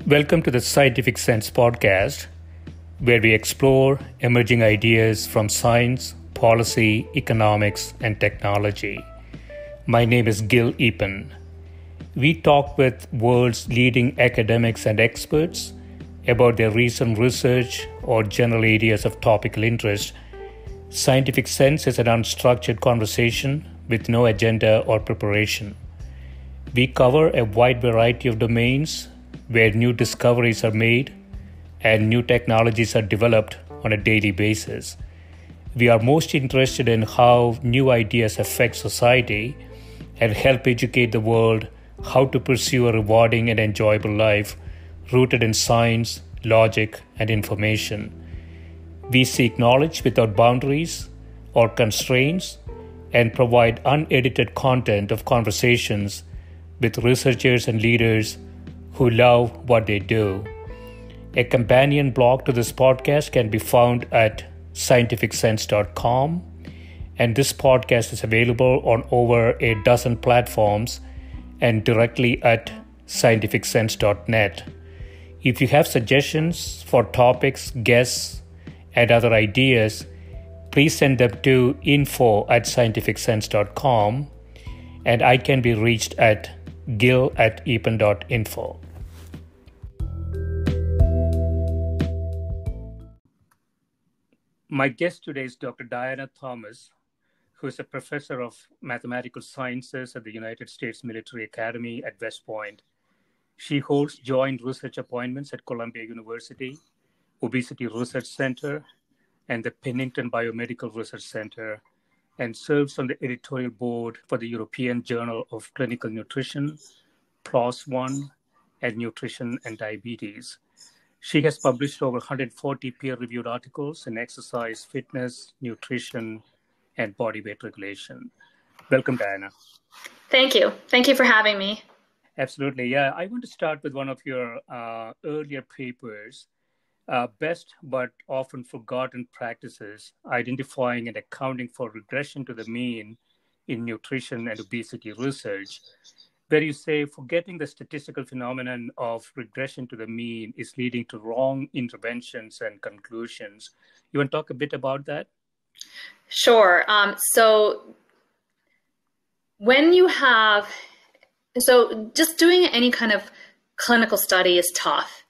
Welcome to the Scientific Sense podcast, where we explore emerging ideas from science, policy, economics, and technology. My name is Gill Eapen. We talk with world's leading academics and experts about their recent research or general areas of topical interest. Scientific Sense is an unstructured conversation with no agenda or preparation. We cover a wide variety of domains where new discoveries are made and new technologies are developed on a daily basis. We are most interested in how new ideas affect society and help educate the world how to pursue a rewarding and enjoyable life rooted in science, logic, and information. We seek knowledge without boundaries or constraints and provide unedited content of conversations with researchers and leaders who love what they do. A companion blog to this podcast can be found at scientificsense.com, and this podcast is available on over a dozen platforms and directly at scientificsense.net. If you have suggestions for topics, guests, and other ideas, please send them to info@scientificsense.com, and I can be reached at gill@eapen.info. My guest today is Dr. Diana Thomas, who is a professor of mathematical sciences at the United States Military Academy at West Point. She holds joint research appointments at Columbia University, Obesity Research Center, and the Pennington Biomedical Research Center, and serves on the editorial board for the European Journal of Clinical Nutrition, PloS One, and Nutrition and Diabetes. She has published over 140 peer-reviewed articles in exercise, fitness, nutrition, and body weight regulation. Welcome, Diana. Thank you. Thank you for having me. Absolutely. Yeah, I want to start with one of your earlier papers, Best but Often Forgotten Practices, Identifying and Accounting for Regression to the Mean in Nutrition and Obesity Research, where you say forgetting the statistical phenomenon of regression to the mean is leading to wrong interventions and conclusions. You want to talk a bit about that? Sure. So just doing any kind of clinical study is tough.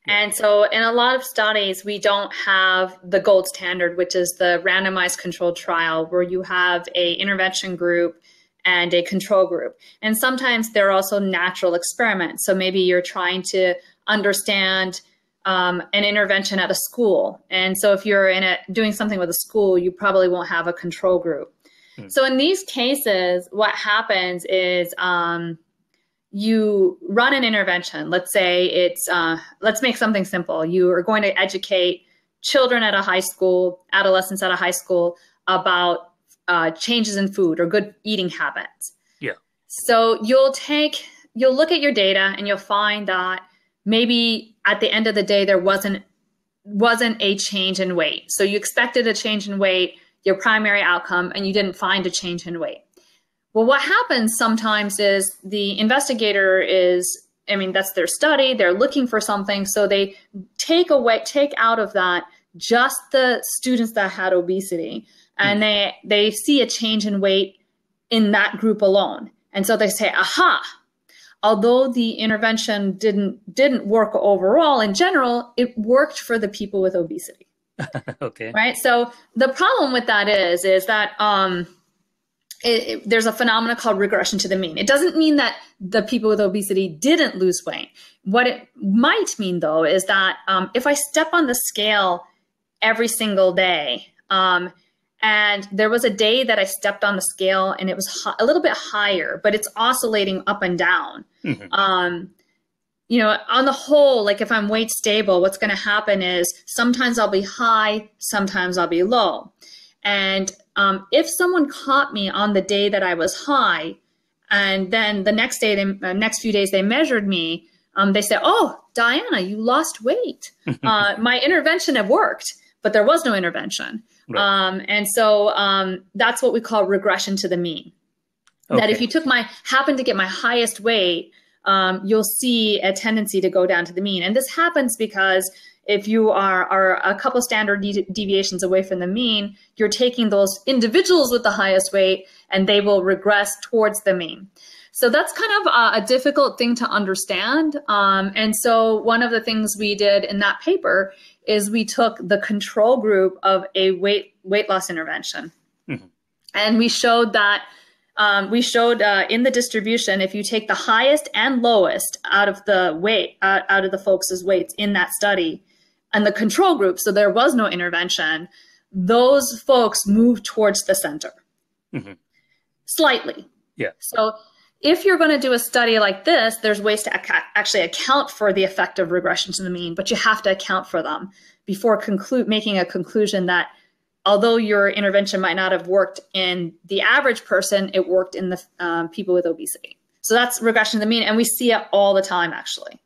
And so in a lot of studies, we don't have the gold standard, which is the randomized controlled trial, where you have an intervention group and a control group. And sometimes there are also natural experiments. So maybe you're trying to understand an intervention at a school. And so if you're doing something with a school, you probably won't have a control group. So in these cases, what happens is you run an intervention. Let's say let's make something simple. You are going to educate children at a high school, adolescents at a high school about changes in food or good eating habits. Yeah. So you'll look at your data and you'll find that maybe at the end of the day, there wasn't a change in weight. So you expected a change in weight, your primary outcome, and you didn't find a change in weight. Well, what happens sometimes is the investigator that's their study, they're looking for something. So they take out of that just the students that had obesity, and they see a change in weight in that group alone. And so they say, aha, although the intervention didn't work overall in general, it worked for the people with obesity. Okay. Right. So the problem with that is that there's a phenomenon called regression to the mean. It doesn't mean that the people with obesity didn't lose weight. What it might mean, though, is that if I step on the scale every single day, and there was a day that I stepped on the scale and it was a little bit higher, but it's oscillating up and down. Mm-hmm. On the whole, like if I'm weight stable, what's going to happen is sometimes I'll be high, sometimes I'll be low. And if someone caught me on the day that I was high, and then the next few days they measured me, they said, "Oh, Diana, you lost weight. My intervention had worked, but there was no intervention." Right. And so that's what we call regression to the mean. Okay. That if you happened to get my highest weight, you'll see a tendency to go down to the mean. And this happens because if you are a couple standard deviations away from the mean, you're taking those individuals with the highest weight and they will regress towards the mean. So that's kind of a difficult thing to understand. And so one of the things we did in that paper is we took the control group of a weight loss intervention. Mm-hmm. And we showed that in the distribution, if you take the highest and lowest out of the folks' weights in that study and the control group, so there was no intervention, those folks moved towards the center. Mm-hmm. Slightly. Yeah. So if you're going to do a study like this, there's ways to actually account for the effect of regression to the mean, but you have to account for them before making a conclusion that although your intervention might not have worked in the average person, it worked in the people with obesity. So that's regression to the mean, and we see it all the time, actually.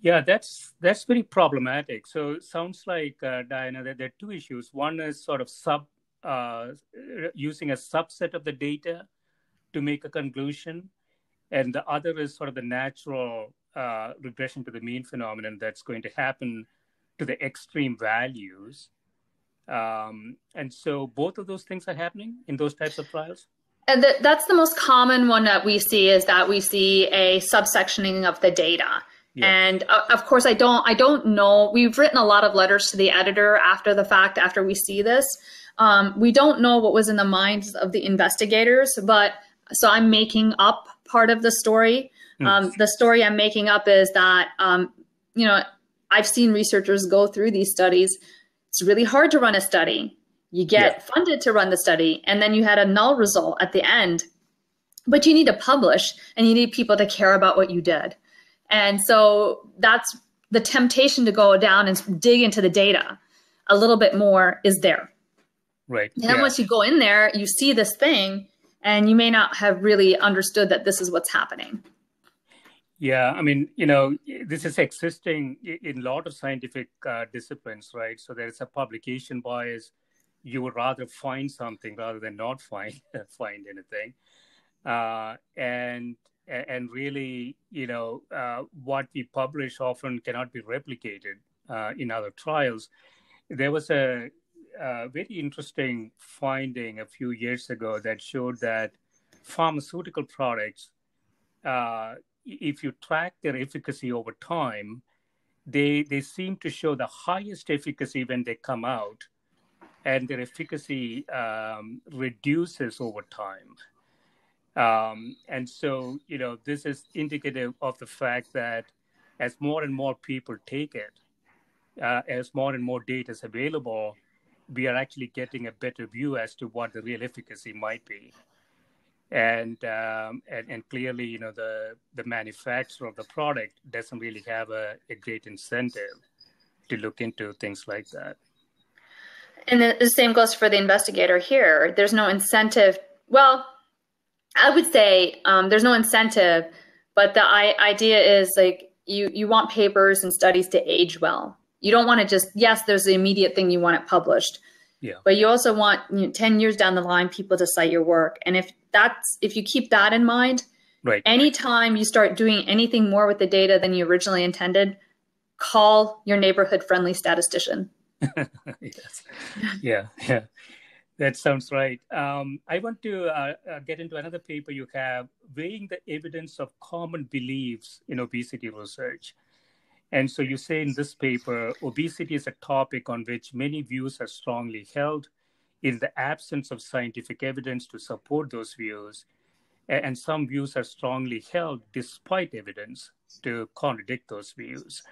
Yeah, that's very problematic. So it sounds like, Diana, that there are two issues. One is sort of using a subset of the data to make a conclusion, and the other is sort of the natural regression to the mean phenomenon that's going to happen to the extreme values. And so both of those things are happening in those types of trials? And that's the most common one that we see, is that we see a subsectioning of the data. Yeah. And of course, I don't know. We've written a lot of letters to the editor after the fact, after we see this. We don't know what was in the minds of the investigators, so I'm making up part of the story. The story I'm making up is that, I've seen researchers go through these studies. It's really hard to run a study. You get funded to run the study, and then you had a null result at the end. But you need to publish, and you need people to care about what you did. And so that's the temptation to go down and dig into the data a little bit more is there. Right. And then once you go in there, you see this thing, and you may not have really understood that this is what's happening. Yeah, I mean, this is existing in a lot of scientific disciplines, right? So there's a publication bias. You would rather find something rather than not find anything. And really, what we publish often cannot be replicated in other trials. There was a very interesting finding a few years ago that showed that pharmaceutical products, if you track their efficacy over time, they seem to show the highest efficacy when they come out, and their efficacy reduces over time. And so, this is indicative of the fact that as more and more people take it, as more and more data is available, we are actually getting a better view as to what the real efficacy might be. And clearly, the manufacturer of the product doesn't really have a great incentive to look into things like that. And the same goes for the investigator here. There's no incentive. Well, I would say there's no incentive, but the idea is like you want papers and studies to age well. You don't want to just, yes, there's the immediate thing you want it published. Yeah. But you also want 10 years down the line people to cite your work. And if you keep that in mind, right, anytime you start doing anything more with the data than you originally intended, call your neighborhood friendly statistician. Yes. Yeah. That sounds right. I want to get into another paper you have, weighing the evidence of common beliefs in obesity research. And so you say in this paper, obesity is a topic on which many views are strongly held in the absence of scientific evidence to support those views. And some views are strongly held despite evidence to contradict those views.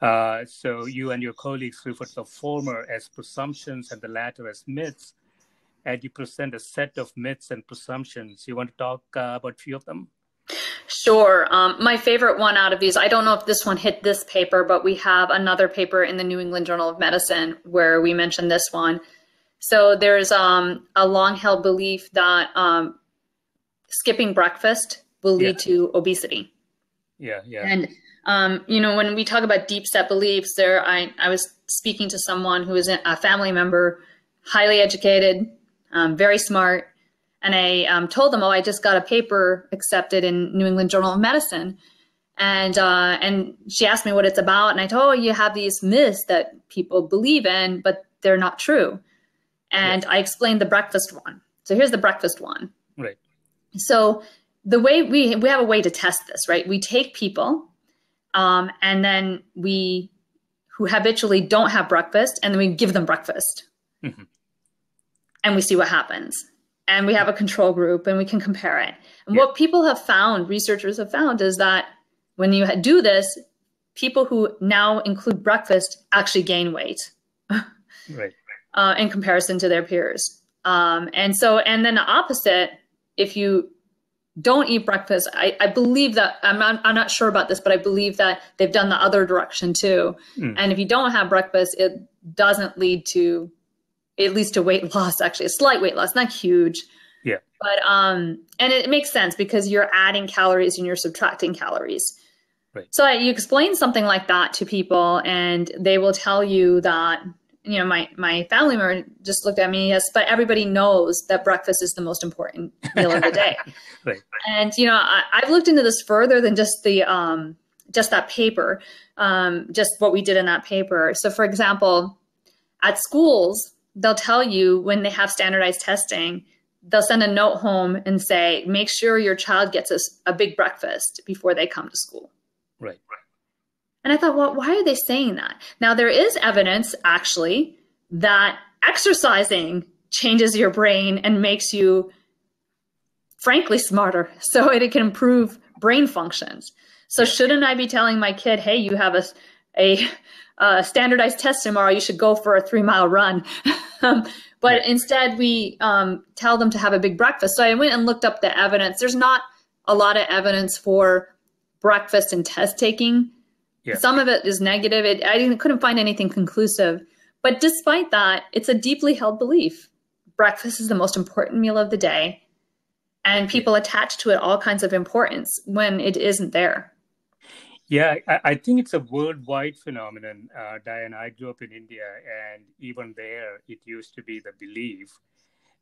So you and your colleagues refer to the former as presumptions and the latter as myths. And you present a set of myths and presumptions. You want to talk about a few of them? Sure. My favorite one out of these, I don't know if this one hit this paper, but we have another paper in the New England Journal of Medicine where we mentioned this one. So there's a long-held belief that skipping breakfast will lead to obesity. Yeah. And, when we talk about deep-set beliefs, I was speaking to someone who is a family member, highly educated, very smart. And I told them, I just got a paper accepted in New England Journal of Medicine. And she asked me what it's about, and I told her, you have these myths that people believe in, but they're not true. And I explained the breakfast one. So here's the breakfast one. Right. So the way we have a way to test this, right? We take people, and then who habitually don't have breakfast, and then we give them breakfast, and we see what happens. And we have a control group, and we can compare it. And what people have found, researchers have found, is that when you do this, people who now include breakfast actually gain weight, right, in comparison to their peers. And then the opposite, if you don't eat breakfast, I believe that, I'm not sure about this, but I believe that they've done the other direction too. And if you don't have breakfast, it doesn't lead to, it leads to weight loss, actually, a slight weight loss, not huge. Yeah. But, and it makes sense because you're adding calories and you're subtracting calories. Right. So you explain something like that to people, and they will tell you that, you know, my family member just looked at me, yes, but everybody knows that breakfast is the most important meal of the day. Right. And, you know, I've looked into this further than just that paper, just what we did in that paper. So for example, at schools, they'll tell you when they have standardized testing, they'll send a note home and say, make sure your child gets a big breakfast before they come to school. Right. And I thought, well, why are they saying that? Now, there is evidence, actually, that exercising changes your brain and makes you, frankly, smarter. So it can improve brain functions. So shouldn't I be telling my kid, hey, you have a standardized test tomorrow, you should go for a 3-mile run? But instead, we tell them to have a big breakfast. So I went and looked up the evidence. There's not a lot of evidence for breakfast and test taking. Yeah. Some of it is negative. I couldn't find anything conclusive. But despite that, it's a deeply held belief. Breakfast is the most important meal of the day. And people attach to it all kinds of importance when it isn't there. Yeah, I think it's a worldwide phenomenon, Diane. I grew up in India, and even there, it used to be the belief.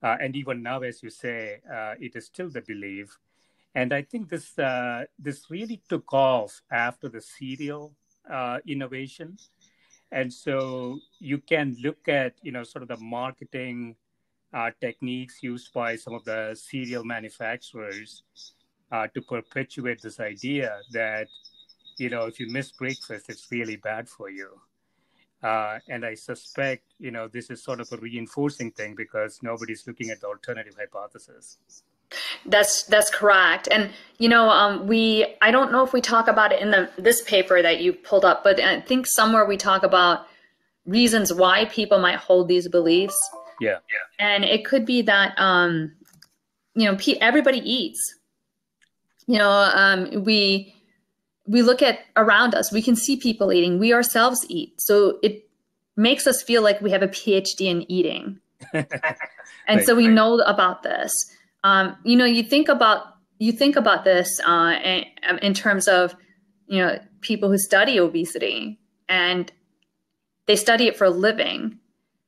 And even now, as you say, it is still the belief. And I think this really took off after the cereal innovation. And so you can look at, you know, sort of the marketing techniques used by some of the cereal manufacturers to perpetuate this idea that, you know, if you miss breakfast, it's really bad for you. And I suspect, you know, this is sort of a reinforcing thing because nobody's looking at the alternative hypothesis. That's correct. And, you know, I don't know if we talk about it in this paper that you pulled up, but I think somewhere we talk about reasons why people might hold these beliefs. Yeah. And it could be that, you know, everybody eats. You know, we look at around us, we can see people eating, we ourselves eat. So it makes us feel like we have a PhD in eating. And so we know about this. You know, you think about this in terms of, you know, people who study obesity, and they study it for a living.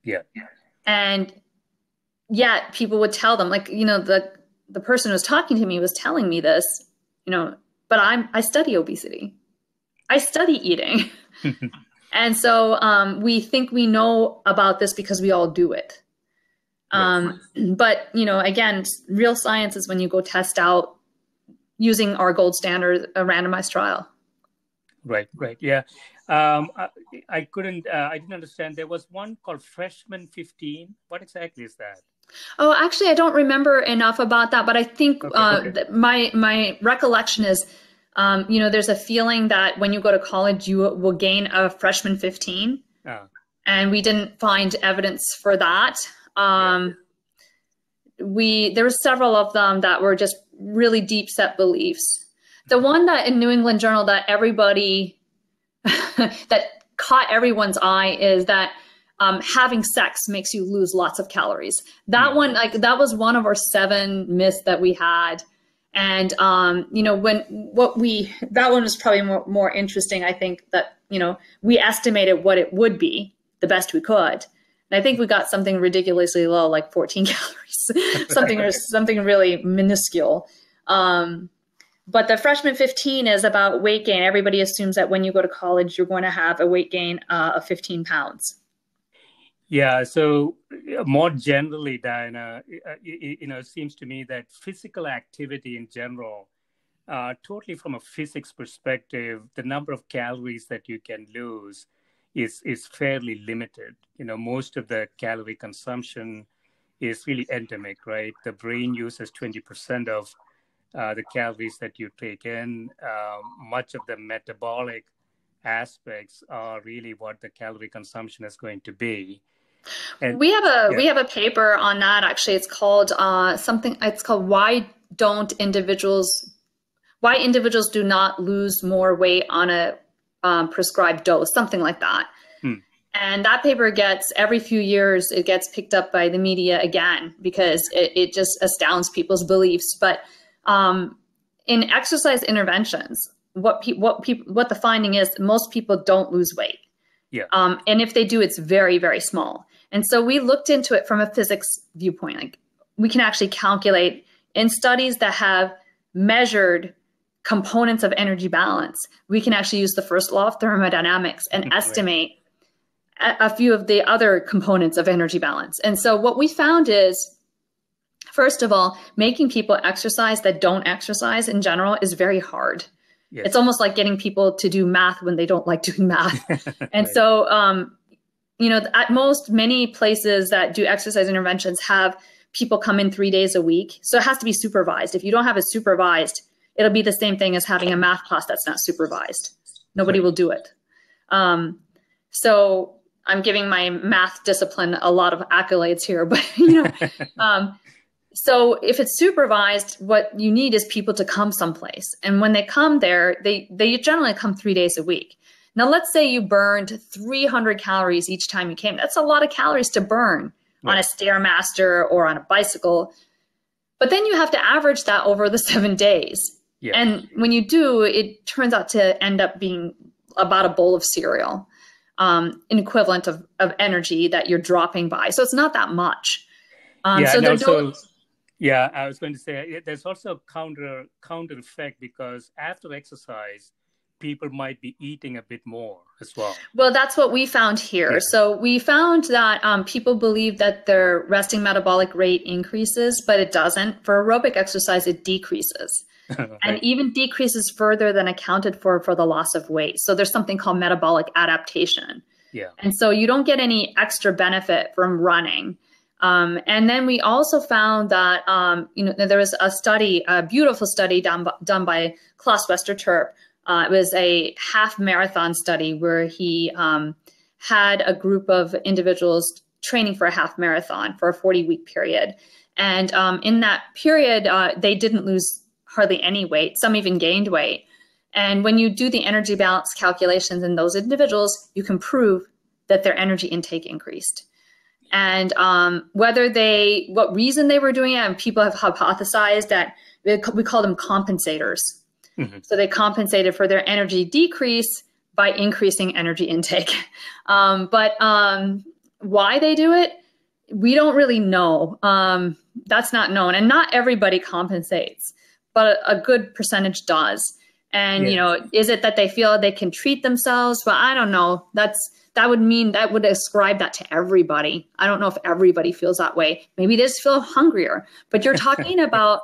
Yeah. And yet people would tell them, like, you know, the person who was talking to me was telling me this, you know, but I study obesity. I study eating. And so we think we know about this because we all do it. But, you know, again, real science is when you go test out using our gold standard, a randomized trial. Right. Yeah. I didn't understand. There was one called Freshman 15. What exactly is that? Oh, actually, I don't remember enough about that, but I think my recollection is, you know, there's a feeling that when you go to college, you will gain a freshman 15. Oh. And we didn't find evidence for that. There were several of them that were just really deep set beliefs. The one that in New England Journal that everybody that caught everyone's eye is that having sex makes you lose lots of calories. That one, like, that was one of our 7 myths that we had. And, you know, that one was probably more interesting. I think that, you know, we estimated what it would be the best we could. And I think we got something ridiculously low, like 14 calories, something really minuscule. But the freshman 15 is about weight gain. Everybody assumes that when you go to college, you're going to have a weight gain of 15 pounds. Yeah. So more generally, Diana, it seems to me that physical activity in general, totally from a physics perspective, the number of calories that you can lose is fairly limited. Most of the calorie consumption is really endemic, right? The brain uses 20% of the calories that you take in. Much of the metabolic aspects are really what the calorie consumption is going to be. And we have a paper on that, actually. It's called why individuals do not lose more weight on a prescribed dose, something like that. And that paper every few years, it gets picked up by the media again, because it just astounds people's beliefs. But in exercise interventions, what the finding is, most people don't lose weight. Yeah. And if they do, it's very, very small. And so we looked into it from a physics viewpoint. Like, we can actually calculate in studies that have measured components of energy balance. We can actually use the first law of thermodynamics and estimate a few of the other components of energy balance. And so what we found is, first of all, making people exercise that don't exercise in general is very hard. Yes. It's almost like getting people to do math when they don't like doing math. And so, at most, many places that do exercise interventions have people come in 3 days a week. So it has to be supervised. If you don't have it supervised, it'll be the same thing as having a math class that's not supervised. Nobody will do it. So I'm giving my math discipline a lot of accolades here, but so if it's supervised, what you need is people to come someplace. And when they come there, they generally come 3 days a week. Now, let's say you burned 300 calories each time you came. That's a lot of calories to burn on a Stairmaster or on a bicycle. But then you have to average that over the 7 days. Yeah. And when you do, it turns out to end up being about a bowl of cereal, an equivalent of energy that you're dropping by. So it's not that much. I was going to say, there's also a counter effect, because after exercise, people might be eating a bit more as well. Well, that's what we found here. Yeah. So we found that people believe that their resting metabolic rate increases, but it doesn't. For aerobic exercise, it decreases. Right. And even decreases further than accounted for the loss of weight. So there's something called metabolic adaptation. Yeah. And so you don't get any extra benefit from running. And then we also found that, there was a beautiful study done by PloS One. It was a half marathon study where he had a group of individuals training for a half marathon for a 40-week period. And in that period, they didn't lose hardly any weight. Some even gained weight. And when you do the energy balance calculations in those individuals, you can prove that their energy intake increased. And what reason they were doing it, and people have hypothesized that we call them compensators. Mm-hmm. So they compensated for their energy decrease by increasing energy intake. But why they do it, we don't really know. That's not known. And not everybody compensates, but a good percentage does. And, is it that they feel they can treat themselves? Well, I don't know. That would ascribe that to everybody. I don't know if everybody feels that way. Maybe they just feel hungrier. But you're talking about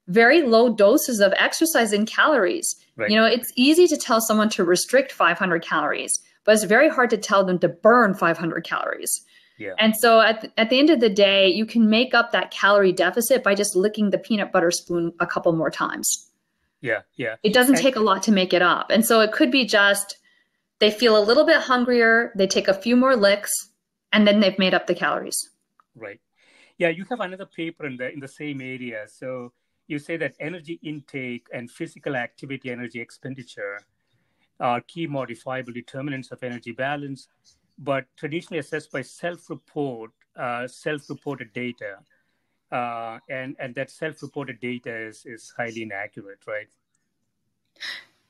very low doses of exercise in calories. Right. It's easy to tell someone to restrict 500 calories, but it's very hard to tell them to burn 500 calories. Yeah. And so at the end of the day, you can make up that calorie deficit by just licking the peanut butter spoon a couple more times. Yeah, yeah. It doesn't take a lot to make it up. And so it could be just they feel a little bit hungrier, they take a few more licks, and then they've made up the calories. Right. Yeah, you have another paper in the same area. So you say that energy intake and physical activity energy expenditure are key modifiable determinants of energy balance, but traditionally assessed by self-reported data. And that self-reported data is highly inaccurate, right?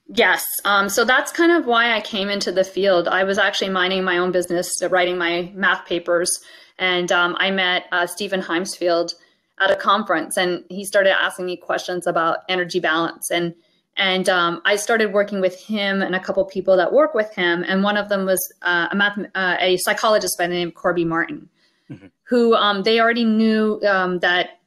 Yes. So that's kind of why I came into the field. I was actually minding my own business, writing my math papers, and I met Stephen Heimsfield at a conference, and he started asking me questions about energy balance. And I started working with him and a couple people that work with him. And one of them was a psychologist by the name of Corby Martin, who they already knew that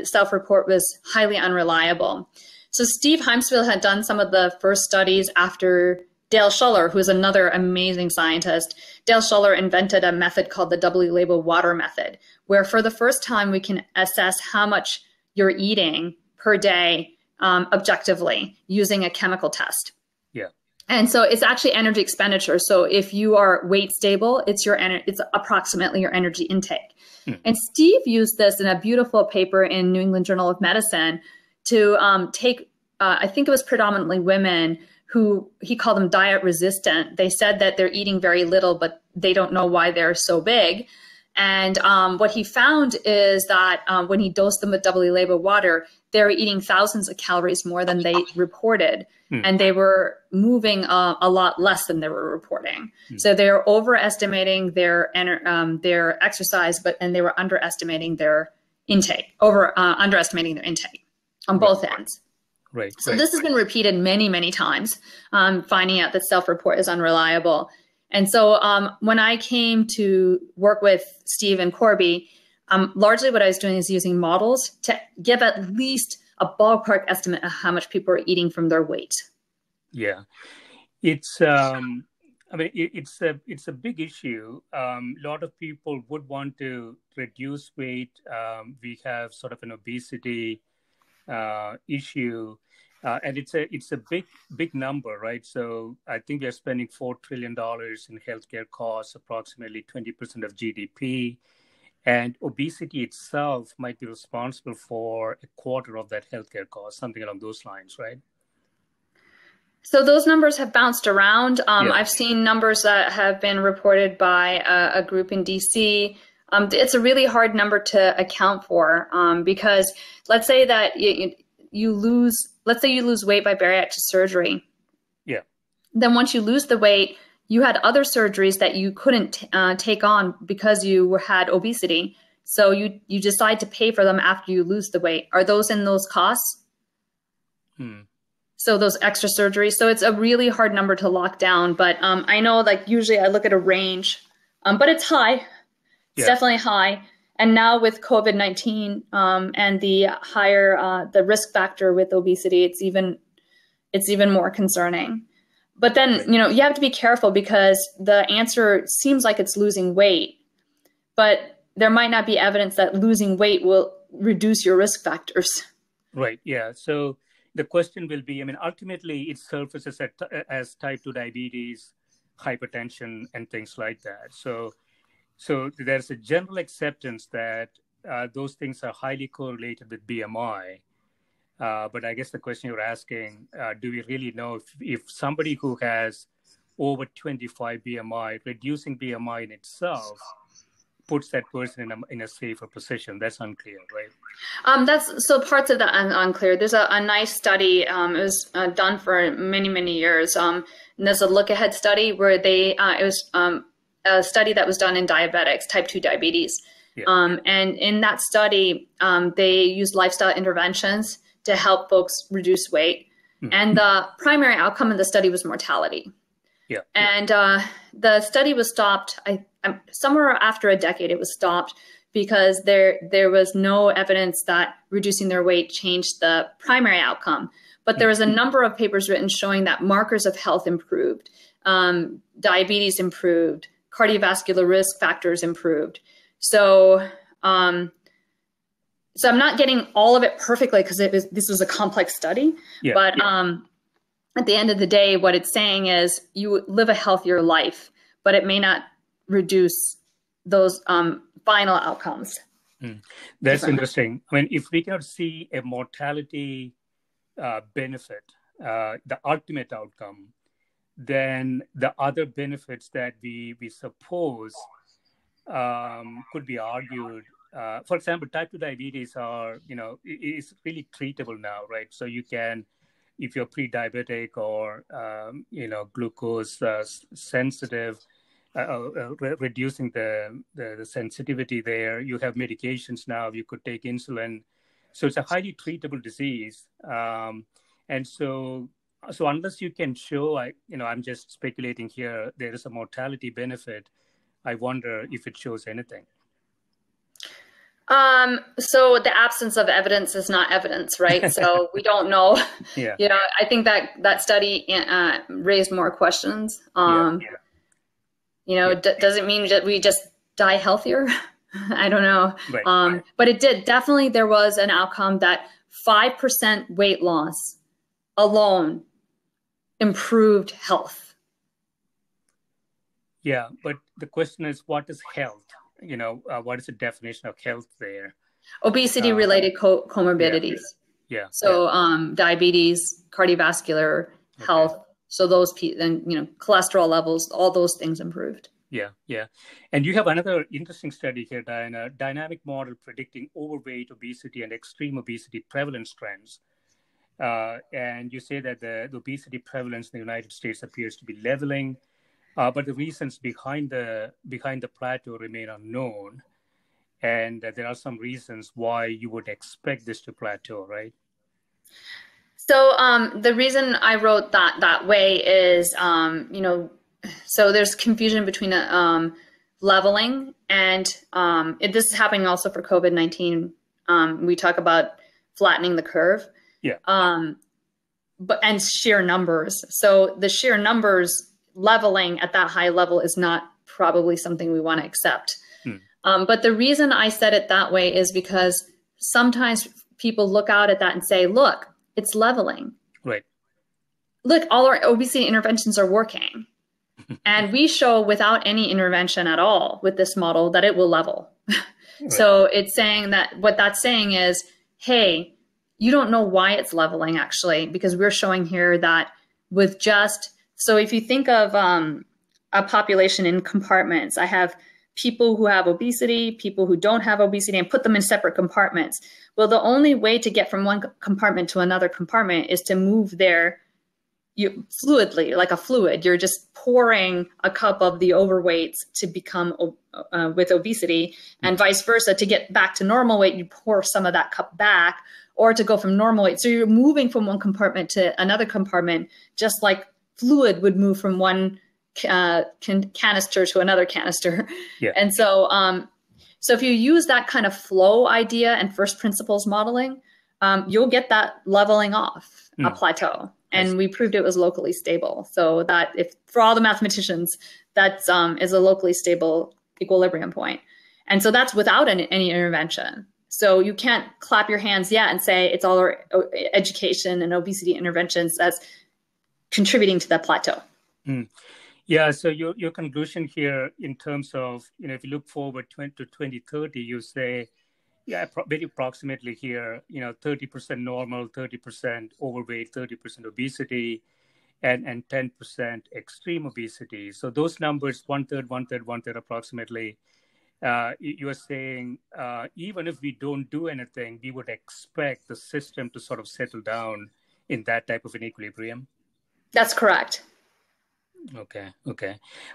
self-report was highly unreliable. So Steve Heimsfield had done some of the first studies after Dale Schuller, who is another amazing scientist. Dale Schuller invented a method called the doubly labeled water method, where for the first time we can assess how much you're eating per day objectively using a chemical test. Yeah. And so it's actually energy expenditure. So if you are weight stable, it's approximately your energy intake. And Steve used this in a beautiful paper in New England Journal of Medicine to take, I think it was predominantly women who he called them diet resistant. They said that they're eating very little, but they don't know why they're so big. And what he found is that when he dosed them with doubly labeled water, they were eating thousands of calories more than they reported. And they were moving a lot less than they were reporting. So they were overestimating their exercise, and they were underestimating their intake, underestimating their intake on both ends. Right. So this has been repeated many, many times, finding out that self-report is unreliable. And so when I came to work with Steve and Corby, largely what I was doing is using models to give at least a ballpark estimate of how much people are eating from their weight. Yeah, it's it's a big issue. A lot of people would want to reduce weight. We have sort of an obesity issue, and it's a big number, right? So I think we're spending $4 trillion in healthcare costs, approximately 20% of GDP, and obesity itself might be responsible for a quarter of that healthcare cost, something along those lines, right? So those numbers have bounced around. I've seen numbers that have been reported by a group in DC. It's a really hard number to account for because let's say that you lose weight by bariatric surgery. Yeah. Then once you lose the weight, you had other surgeries that you couldn't take on because you had obesity. So you decide to pay for them after you lose the weight. Are those in those costs? So those extra surgeries. So it's a really hard number to lock down. But I know usually I look at a range, but it's high. It's definitely high. And now with COVID-19 and the higher the risk factor with obesity, it's even more concerning. But then, you have to be careful because the answer seems like it's losing weight, but there might not be evidence that losing weight will reduce your risk factors. Right. Yeah. So the question will be, ultimately it surfaces as type 2 diabetes, hypertension, and things like that. So there's a general acceptance that those things are highly correlated with BMI. But I guess the question you're asking, do we really know if somebody who has over 25 BMI, reducing BMI in itself puts that person in a safer position? That's unclear, right? So parts of that unclear. There's a nice study. It was done for many, many years. And there's a look ahead study where it was a study that was done in diabetics, type 2 diabetes. Yeah. And in that study, they used lifestyle interventions to help folks reduce weight. And the primary outcome of the study was mortality. Yeah. And the study was stopped. Somewhere after a decade, it was stopped because there was no evidence that reducing their weight changed the primary outcome. But there was a number of papers written showing that markers of health improved, diabetes improved, cardiovascular risk factors improved. So I'm not getting all of it perfectly because this was a complex study. Yeah, but at the end of the day, what it's saying is you live a healthier life, but it may not reduce those final outcomes. That's interesting. If we can see a mortality benefit, the ultimate outcome, then the other benefits that we suppose could be argued. For example, type 2 diabetes is really treatable now, right? So you can, if you're pre-diabetic or, glucose sensitive, reducing the sensitivity there. You have medications now. You could take insulin. So it's a highly treatable disease. And so unless you can show, I'm just speculating here, there is a mortality benefit, I wonder if it shows anything. So the absence of evidence is not evidence, right? So we don't know. Yeah. I think that study raised more questions. Does it mean that we just die healthier? I don't know. Right. But it did. Definitely there was an outcome that 5% weight loss alone improved health. Yeah, but the question is, what is health? What is the definition of health there? Obesity-related comorbidities. Yeah. So diabetes, cardiovascular health. Okay. So those, and cholesterol levels, all those things improved. Yeah. And you have another interesting study here, Diana, dynamic model predicting overweight, obesity, and extreme obesity prevalence trends. And you say that the obesity prevalence in the United States appears to be leveling. But the reasons behind the plateau remain unknown, and there are some reasons why you would expect this to plateau, right? So the reason I wrote that way is, so there's confusion between leveling and this is happening also for COVID-19. We talk about flattening the curve, and sheer numbers. So the sheer numbers. Leveling at that high level is not probably something we want to accept. But the reason I said it that way is because sometimes people look out at that and say, look, it's leveling. Right. Look, all our obesity interventions are working. And we show without any intervention at all with this model that it will level. Right. So it's saying that what that's saying is, hey, you don't know why it's leveling actually, because we're showing here that with just so if you think of a population in compartments, I have people who have obesity, people who don't have obesity, and put them in separate compartments. Well, the only way to get from one compartment to another compartment is to move there fluidly, like a fluid. You're just pouring a cup of the overweights to become with obesity, and vice versa. To get back to normal weight, you pour some of that cup back, or to go from normal weight. So you're moving from one compartment to another compartment, just like fluid would move from one canister to another canister. Yeah. And so if you use that kind of flow idea and first principles modeling, you'll get that leveling off a plateau. And we proved it was locally stable. So that if for all the mathematicians, that is a locally stable equilibrium point. And so that's without any intervention. So you can't clap your hands yet and say it's all our education and obesity interventions that's contributing to that plateau. Yeah. So your conclusion here in terms of, if you look forward to 2030, you say, very approximately here, 30% normal, 30% overweight, 30% obesity, and 10% extreme obesity. So those numbers, one third approximately, you are saying, even if we don't do anything, we would expect the system to sort of settle down in that type of an equilibrium? That's correct. Okay.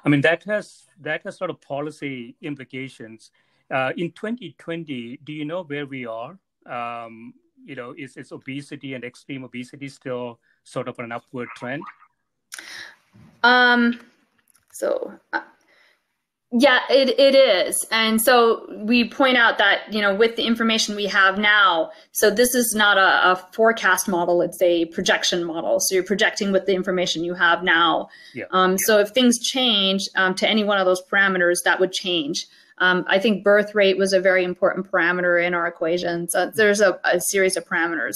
I mean, that has sort of policy implications. In 2020, do you know where we are? Is obesity and extreme obesity still sort of an upward trend? Yeah, it is. And so we point out that, with the information we have now, so this is not a forecast model, it's a projection model. So you're projecting with the information you have now. Yeah. So if things change to any one of those parameters, that would change. I think birth rate was a very important parameter in our equation. So there's a series of parameters.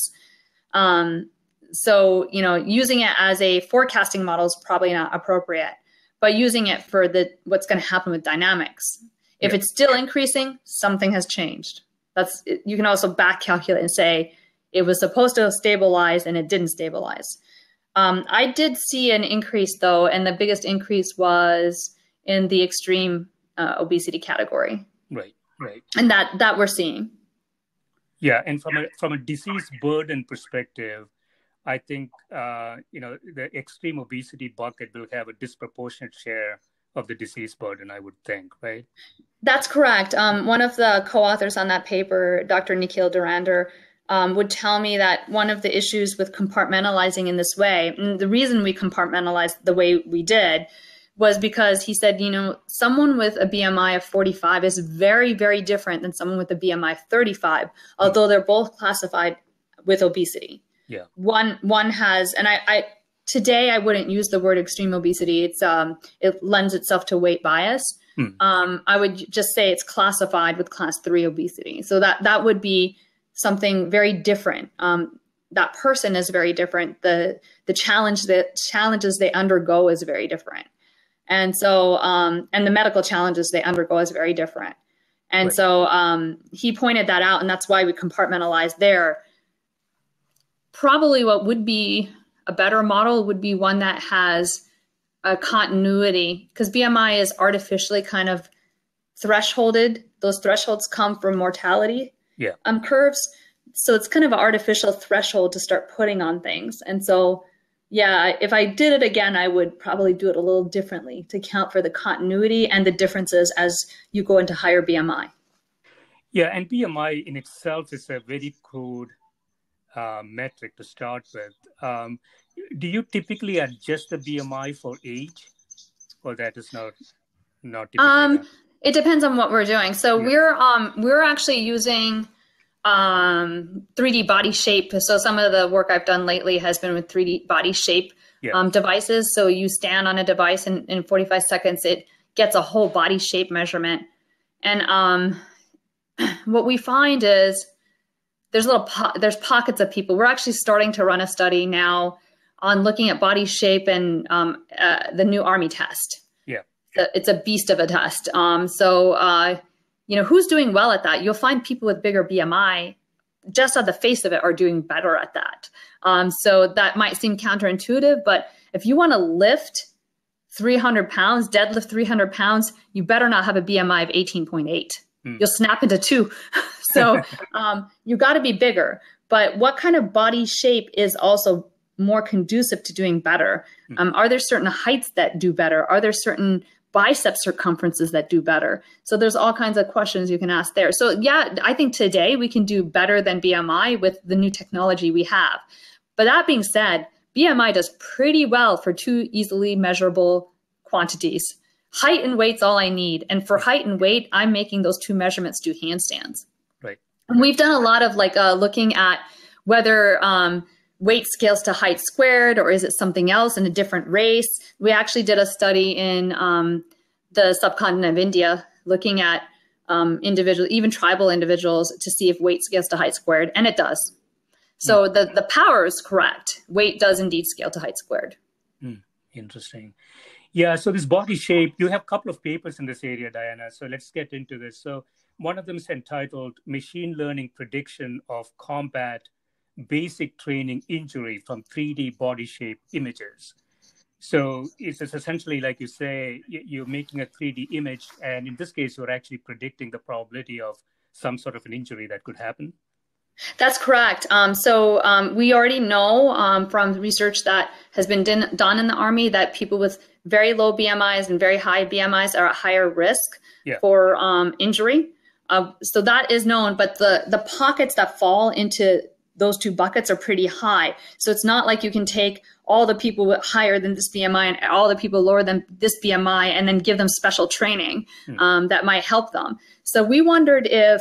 So, using it as a forecasting model is probably not appropriate. But using it for what's going to happen with dynamics. If it's still increasing, something has changed. You can also back calculate and say it was supposed to stabilize and it didn't stabilize. I did see an increase though, and the biggest increase was in the extreme obesity category. Right. And that we're seeing. Yeah, and from a disease burden perspective, I think, the extreme obesity bucket will have a disproportionate share of the disease burden, I would think, right? That's correct. One of the co-authors on that paper, Dr. Nikhil Dhurander, would tell me that one of the issues with compartmentalizing in this way, and the reason we compartmentalized the way we did, was because he said, someone with a BMI of 45 is very, very different than someone with a BMI of 35, although they're both classified with obesity. Yeah. One has, and I today I wouldn't use the word extreme obesity. It lends itself to weight bias. I would just say it's classified with class 3 obesity. So that would be something very different. That person is very different. The challenges they undergo is very different. And so, and the medical challenges they undergo is very different. And so he pointed that out, and that's why we compartmentalized there. Probably what would be a better model would be one that has a continuity, because BMI is artificially kind of thresholded. Those thresholds come from mortality curves. So it's kind of an artificial threshold to start putting on things. And so, yeah, if I did it again, I would probably do it a little differently to account for the continuity and the differences as you go into higher BMI. Yeah, and BMI in itself is a very crude metric to start with. Do you typically adjust the BMI for age, or that is not typically done? It depends on what we're doing. So we're actually using 3D body shape. So some of the work I've done lately has been with 3D body shape devices. So you stand on a device and in 45 seconds, it gets a whole body shape measurement. And what we find is there's pockets of people. We're actually starting to run a study now on looking at body shape and the new Army test. Yeah. It's a beast of a test. Who's doing well at that? You'll find people with bigger BMI, just on the face of it, are doing better at that. So that might seem counterintuitive, but if you want to lift 300 pounds, deadlift 300 pounds, you better not have a BMI of 18.8. You'll snap into 2. So you got to be bigger. But what kind of body shape is also more conducive to doing better? Are there certain heights that do better? Are there certain bicep circumferences that do better? So there's all kinds of questions you can ask there. So yeah, I think today we can do better than BMI with the new technology we have. But that being said, BMI does pretty well for 2 easily measurable quantities. Height and weight's all I need. And for height and weight, I'm making those 2 measurements do handstands. Right. And we've done a lot of looking at whether weight scales to height squared, or is it something else in a different race? We actually did a study in the subcontinent of India looking at even tribal individuals to see if weight scales to height squared, and it does. So the power is correct. Weight does indeed scale to height squared. Interesting. Yeah, so this body shape, you have a couple of papers in this area, Diana. So let's get into this. So one of them is entitled Machine Learning Prediction of Combat Basic Training Injury from 3D Body Shape Images. So it's essentially, like you say, you're making a 3D image, and in this case, you're actually predicting the probability of some sort of an injury that could happen. That's correct. So we already know from research that has been done in the Army that people with very low BMIs and very high BMIs are at higher risk for injury. So that is known, but the pockets that fall into those 2 buckets are pretty high. So it's not like you can take all the people with higher than this BMI and all the people lower than this BMI and then give them special training that might help them. So we wondered if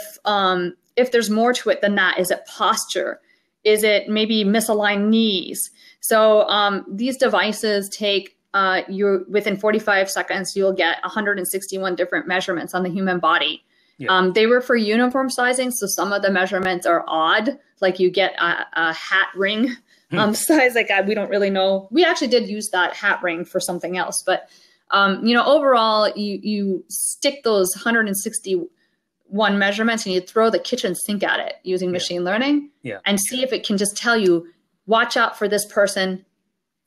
there's more to it than that. Is it posture? Is it maybe misaligned knees? So these devices take, within 45 seconds, you'll get 161 different measurements on the human body. Yeah. They were for uniform sizing, so some of the measurements are odd, like you get a hat ring size. We don't really know. We actually did use that hat ring for something else, but overall, you stick those 161 measurements and you throw the kitchen sink at it using machine learning and see if it can just tell you, watch out for this person.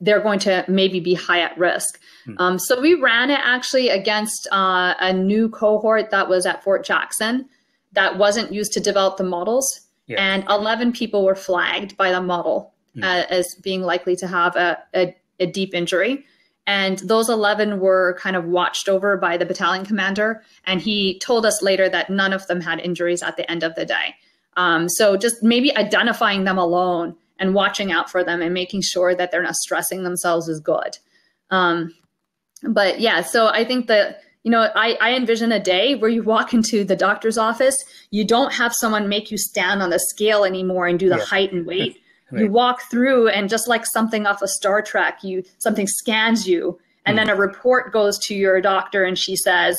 They're going to maybe be high at risk. So we ran it actually against a new cohort that was at Fort Jackson that wasn't used to develop the models. And 11 people were flagged by the model as being likely to have a deep injury. And those 11 were kind of watched over by the battalion commander. And he told us later that none of them had injuries at the end of the day. So just maybe identifying them alone and watching out for them and making sure that they're not stressing themselves is good. But yeah, so I think that, I envision a day where you walk into the doctor's office, you don't have someone make you stand on the scale anymore and do the height and weight. Right. You walk through and just like something off of Star Trek, something scans you, and then a report goes to your doctor and she says,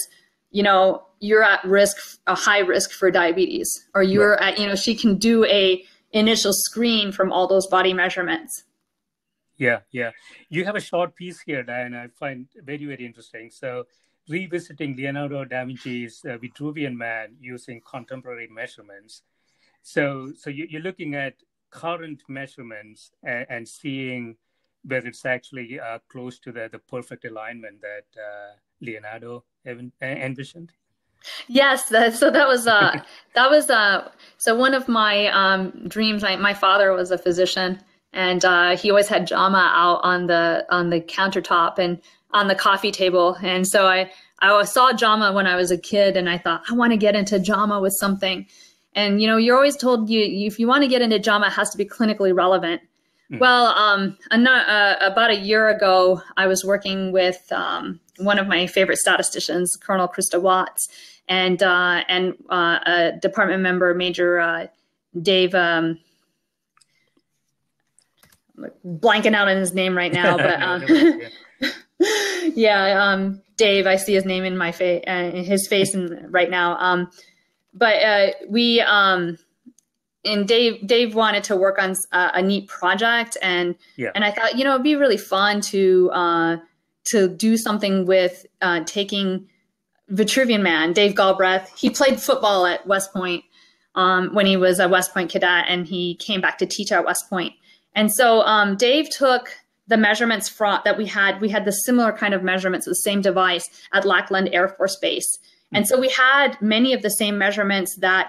you're at risk, a high risk for diabetes, or you're at, she can do a initial screen from all those body measurements. Yeah. You have a short piece here, Diane, I find very, very interesting. So revisiting Leonardo da Vinci's Vitruvian Man using contemporary measurements. So you're looking at current measurements and seeing whether it's actually close to the perfect alignment that Leonardo envisioned. Yes, so one of my dreams. My father was a physician, and he always had JAMA out on the countertop and on the coffee table. And so I saw JAMA when I was a kid, and I thought, I want to get into JAMA with something. And you're always told if you want to get into JAMA, it has to be clinically relevant. Well, about a year ago, I was working with one of my favorite statisticians, Colonel Krista Watts, and a department member, Major Dave. Blanking out on his name right now, but Dave. I see his name in my face, his face, right now. But we. And Dave wanted to work on a neat project, and I thought, it'd be really fun to do something with taking Vitruvian Man, Dave Galbraith. He played football at West Point when he was a West Point cadet, and he came back to teach at West Point. And so Dave took the measurements that we had. We had the similar kind of measurements, the same device at Lackland Air Force Base, and so we had many of the same measurements that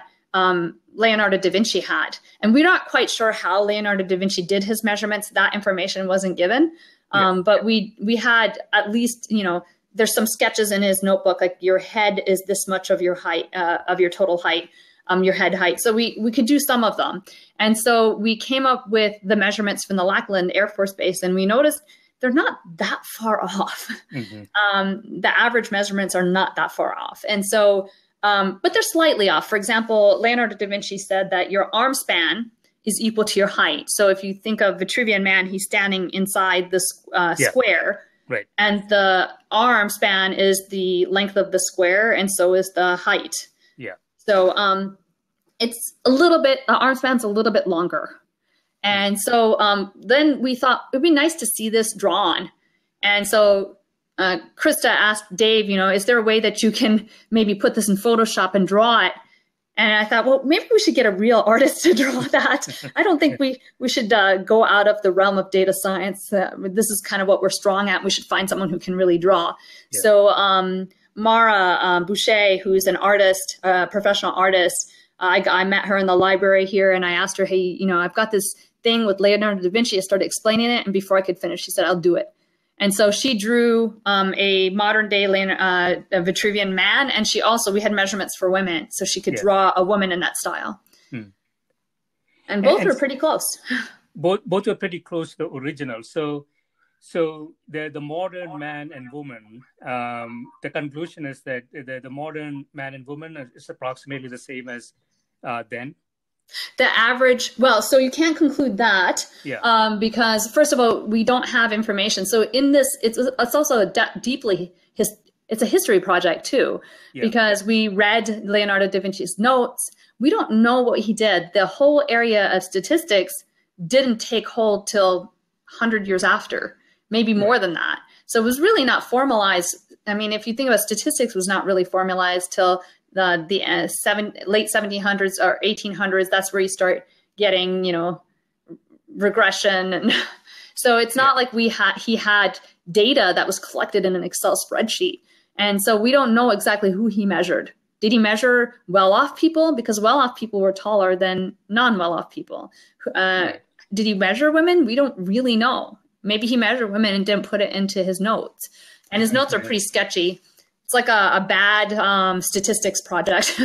Leonardo da Vinci had. And we're not quite sure how Leonardo da Vinci did his measurements. That information wasn't given. But we had at least, there's some sketches in his notebook, like your head is this much of your height, of your total height, your head height. So we could do some of them. And so we came up with the measurements from the Lackland Air Force Base, and we noticed they're not that far off. Mm-hmm. The average measurements are not that far off. And so, but they're slightly off. For example, Leonardo da Vinci said that your arm span is equal to your height. So if you think of Vitruvian Man, he's standing inside the square. Right. And the arm span is the length of the square, and so is the height. Yeah. So it's a little bit, the arm span's a little bit longer. And so then we thought it'd be nice to see this drawn. And so Krista asked Dave, is there a way that you can maybe put this in Photoshop and draw it? And I thought, well, maybe we should get a real artist to draw that. I don't think we should go out of the realm of data science. This is kind of what we're strong at. We should find someone who can really draw. Yeah. So Mara Boucher, who's an artist, professional artist, I met her in the library here, and I asked her, hey, I've got this thing with Leonardo da Vinci. I started explaining it, and before I could finish, she said, I'll do it. And so she drew a modern day Vitruvian Man, and we had measurements for women, so she could draw a woman in that style. And both were pretty close. Both were pretty close to the original. So the modern man and woman, the conclusion is that the modern man and woman is approximately the same as then. The average, so you can't conclude that because, first of all, we don't have information. So in this, it's also it's a history project too, because we read Leonardo da Vinci's notes. We don't know what he did. The whole area of statistics didn't take hold till 100 years after, maybe more than that. So it was really not formalized. I mean, if you think about statistics, was not really formalized till the late 1700s or 1800s. That's where you start getting, regression. And so it's not like he had data that was collected in an Excel spreadsheet. And so we don't know exactly who he measured. Did he measure well-off people? Because well-off people were taller than non-well-off people. Did he measure women? We don't really know. maybe he measured women and didn't put it into his notes. And his notes are pretty sketchy. It's like a bad statistics project,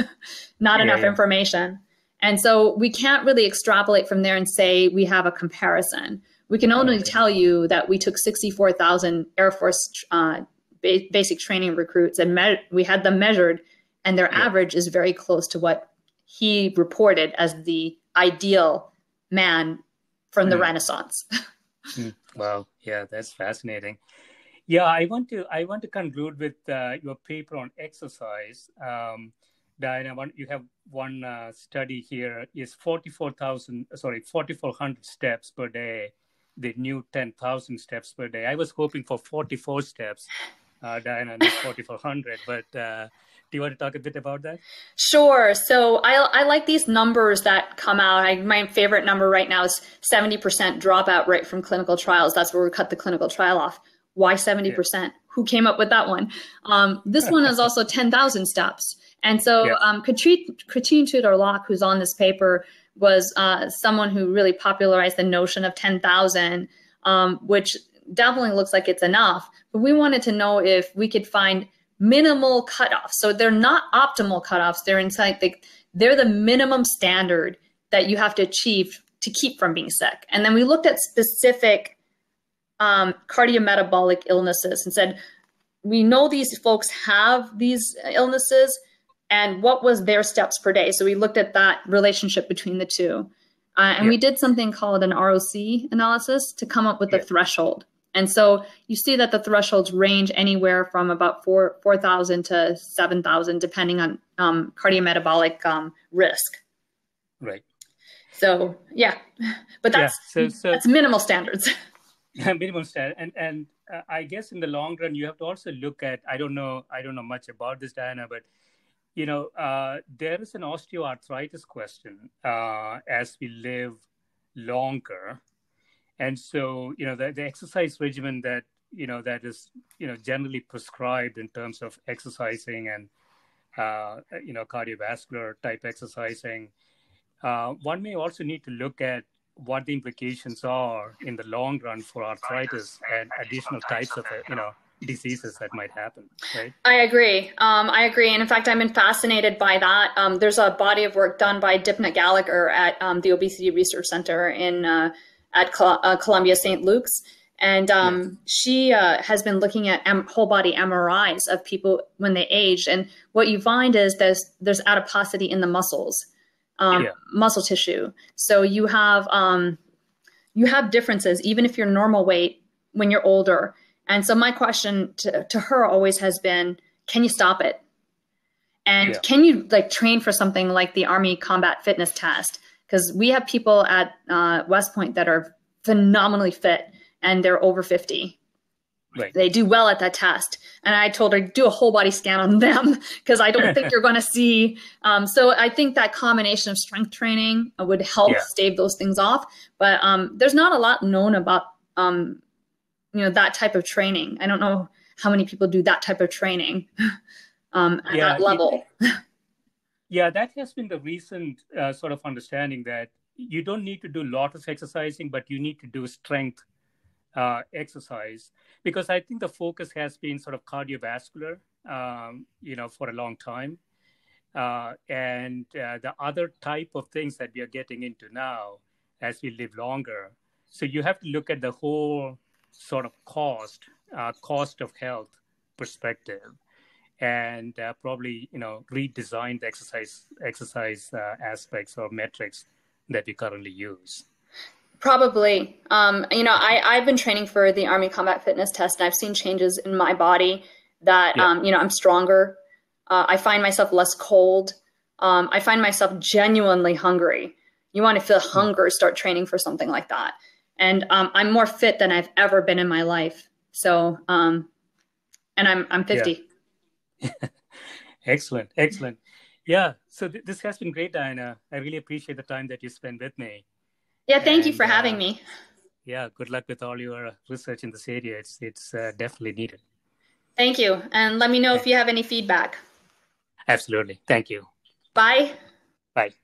not enough information. And so we can't really extrapolate from there and say we have a comparison. We can only tell you that we took 64,000 Air Force basic training recruits and we had them measured, and their average is very close to what he reported as the ideal man from the Renaissance. Wow. Yeah, that's fascinating. Yeah, I want to conclude with your paper on exercise. Diana, you have one study here is 4,400 steps per day, the new 10,000 steps per day. I was hoping for 44 steps, Diana, not 4,400, but do you want to talk a bit about that? Sure. So I like these numbers that come out. My favorite number right now is 70% dropout rate from clinical trials. That's where we cut the clinical trial off. Why 70%? Yeah. Who came up with that one? This one is also 10,000 steps. And so Katrine Tudor-Locke, who's on this paper, was someone who really popularized the notion of 10,000, which definitely looks like it's enough. But we wanted to know if we could find minimal cutoffs. So they're not optimal cutoffs. They're the minimum standard that you have to achieve to keep from being sick. And then we looked at specific cardiometabolic illnesses and said, we know these folks have these illnesses, and what was their steps per day? So we looked at that relationship between the two. And we did something called an ROC analysis to come up with a threshold. And so you see that the thresholds range anywhere from about 4,000 to 7,000, depending on cardiometabolic risk. Right. So, but that's minimal standards. Minimum standard. And I guess in the long run, you have to also look at, I don't know much about this, Diana, but there is an osteoarthritis question as we live longer. And so, the exercise regimen that is, generally prescribed in terms of exercising and, cardiovascular type exercising, one may also need to look at what the implications are in the long run for arthritis and additional types of, diseases that might happen, right? I agree. And in fact, I've been fascinated by that. There's a body of work done by Dipna Gallagher at the Obesity Research Center at Columbia St. Luke's. And she has been looking at whole body MRIs of people when they age. And what you find is there's adiposity in the muscles, muscle tissue. So you have differences, even if you're normal weight when you're older. And so my question to her always has been, can you stop it? And can you train for something like the Army Combat Fitness Test? Because we have people at West Point that are phenomenally fit and they're over 50. Right. They do well at that test. And I told her, do a whole body scan on them because I don't think you're going to see. So I think that combination of strength training would help stave those things off. But there's not a lot known about that type of training. I don't know how many people do that type of training at that level. That has been the recent sort of understanding that you don't need to do a lot of exercising, but you need to do strength exercise, because I think the focus has been sort of cardiovascular, for a long time. And the other type of things that we are getting into now as we live longer. So you have to look at the whole sort of cost of health perspective, and probably redesign the exercise aspects or metrics that we currently use. Probably. I've been training for the Army Combat Fitness Test, and I've seen changes in my body that I'm stronger. I find myself less cold. I find myself genuinely hungry. You want to feel hunger, start training for something like that. And I'm more fit than I've ever been in my life. So, and I'm 50. Yeah. Excellent. Yeah. So this has been great, Diana. I really appreciate the time that you spent with me. Yeah. Thank you for having me. Yeah. Good luck with all your research in this area. It's definitely needed. Thank you. And let me know if you have any feedback. Absolutely. Thank you. Bye. Bye.